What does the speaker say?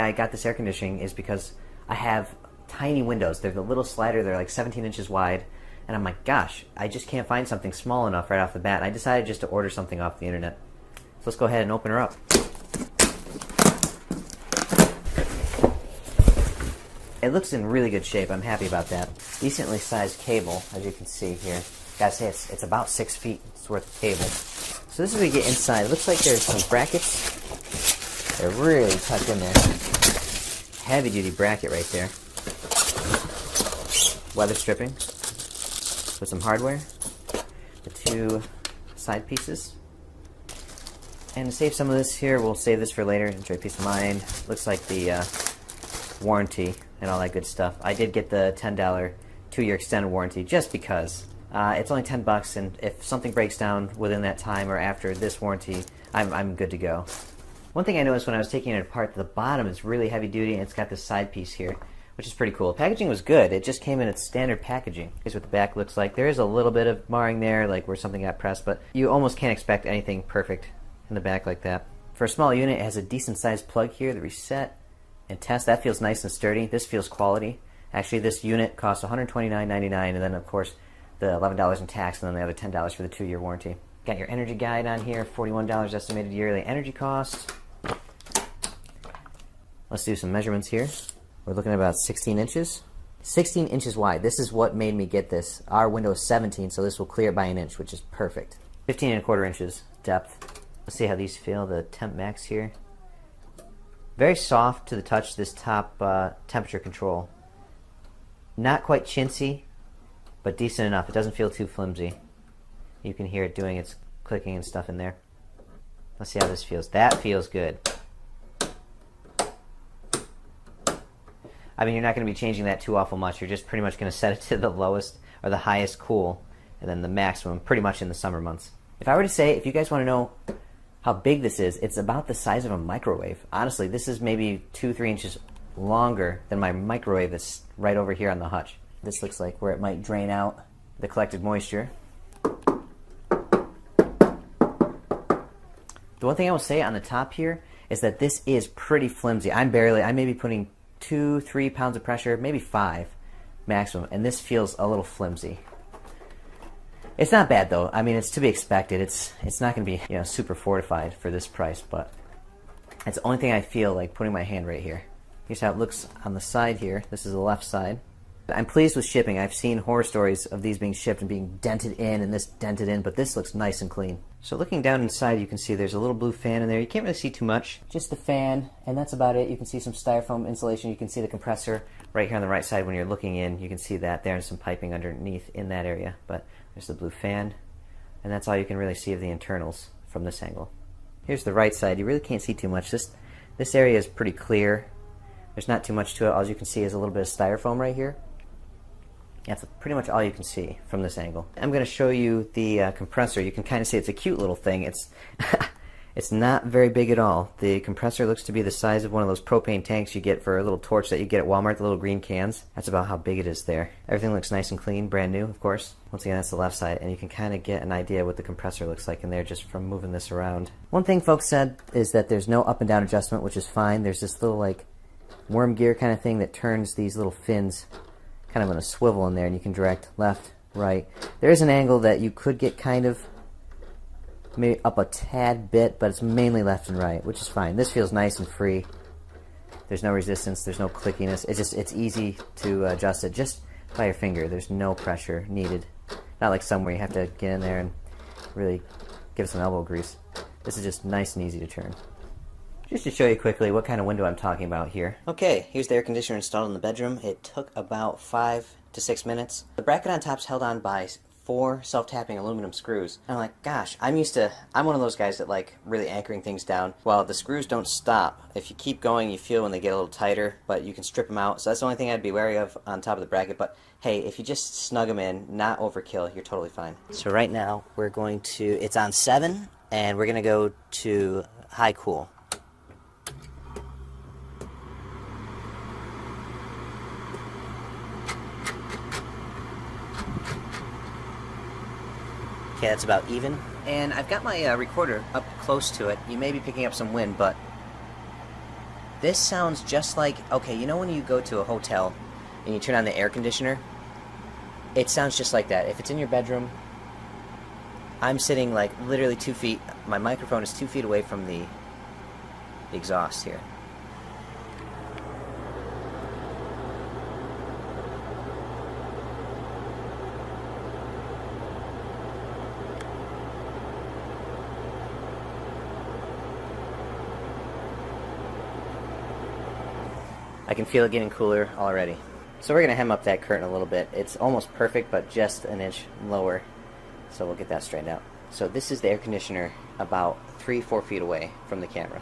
I got this air conditioning is because I have tiny windows. They're the little slider. They're like 17 inches wide. And I'm like, gosh, I just can't find something small enough right off the bat. And I decided just to order something off the internet. So let's go ahead and open her up. It looks in really good shape. I'm happy about that. Decently sized cable, as you can see here. Gotta say, it's about 6 feet worth of cable. So this is what we get inside. It looks like there's some brackets. They're really tucked in there. Heavy duty bracket right there. Weather stripping with some hardware. The 2 side pieces. And to save some of this here, we'll save this for later. Enjoy peace of mind. Looks like the warranty and all that good stuff. I did get the $10 2-year extended warranty just because. It's only $10, and if something breaks down within that time or after this warranty, I'm good to go. One thing I noticed when I was taking it apart, the bottom is really heavy duty, and it's got this side piece here, which is pretty cool. Packaging was good. It just came in its standard packaging. Here's what the back looks like. There is a little bit of marring there, like where something got pressed, but you almost can't expect anything perfect in the back like that. For a small unit, it has a decent sized plug here, the reset and test. That feels nice and sturdy. This feels quality. Actually, this unit costs $129.99, and then of course the $11 in tax, and then the other $10 for the 2-year warranty. Got your energy guide on here, $41 estimated yearly energy cost. Let's do some measurements here. We're looking at about 16 inches. 16 inches wide. This is what made me get this. Our window is 17, so this will clear it by an inch, which is perfect. 15 1/4 inches depth. Let's see how these feel, the temp max here. Very soft to the touch, this top temperature control. Not quite chintzy, but decent enough. It doesn't feel too flimsy. You can hear it doing its clicking and stuff in there. Let's see how this feels. That feels good. I mean, you're not going to be changing that too awful much. You're just pretty much going to set it to the lowest or the highest cool, and then the maximum pretty much in the summer months. If I were to say, if you guys want to know how big this is, it's about the size of a microwave. Honestly, this is maybe 2-3 inches longer than my microwave that's right over here on the hutch. This looks like where it might drain out the collected moisture. The one thing I will say on the top here is that this is pretty flimsy. I may be putting 2-3 pounds of pressure, maybe 5 maximum, and this feels a little flimsy. It's not bad though. I mean, it's to be expected. It's not going to be super fortified for this price, but it's the only thing I feel like putting my hand right here. Here's how it looks on the side here. This is the left side. I'm pleased with shipping. I've seen horror stories of these being shipped and being dented in and this dented in, but this looks nice and clean. So looking down inside, you can see there's a little blue fan in there. You can't really see too much. Just the fan, and that's about it. You can see some styrofoam insulation. You can see the compressor right here on the right side when you're looking in. You can see that there and some piping underneath in that area, but there's the blue fan, and that's all you can really see of the internals from this angle. Here's the right side. You really can't see too much. This area is pretty clear. There's not too much to it. All you can see is a little bit of styrofoam right here. That's pretty much all you can see from this angle. I'm going to show you the compressor. You can kind of see it's a cute little thing. It's not very big at all. The compressor looks to be the size of one of those propane tanks you get for a little torch that you get at Walmart, the little green cans. That's about how big it is there. Everything looks nice and clean, brand new, of course. Once again, that's the left side, and you can kind of get an idea what the compressor looks like in there just from moving this around. One thing folks said is that there's no up and down adjustment, which is fine. There's this little like worm gear kind of thing that turns these little fins kind of on a swivel in there, and you can direct left, right. There is an angle that you could get kind of maybe up a tad bit, but it's mainly left and right, which is fine. This feels nice and free. There's no resistance, there's no clickiness. It's easy to adjust it just by your finger. There's no pressure needed. Not like somewhere you have to get in there and really give it some elbow grease. This is just nice and easy to turn. Just to show you quickly what kind of window I'm talking about here. Okay, here's the air conditioner installed in the bedroom. It took about 5 to 6 minutes. The bracket on top's held on by 4 self-tapping aluminum screws. And I'm like, gosh, I'm one of those guys that like really anchoring things down. Well, the screws don't stop. If you keep going, you feel when they get a little tighter, but you can strip them out. So that's the only thing I'd be wary of on top of the bracket. But hey, if you just snug them in, not overkill, you're totally fine. So right now, it's on 7, and we're gonna go to high cool. Okay, that's about even. And I've got my recorder up close to it. You may be picking up some wind, but This sounds just like, okay, you know when you go to a hotel and you turn on the air conditioner? It sounds just like that. If it's in your bedroom, I'm sitting like literally 2 feet, my microphone is 2 feet away from the exhaust here. I can feel it getting cooler already. So we're going to hem up that curtain a little bit. It's almost perfect, but just an inch lower. So we'll get that straightened out. So this is the air conditioner about 3-4 feet away from the camera.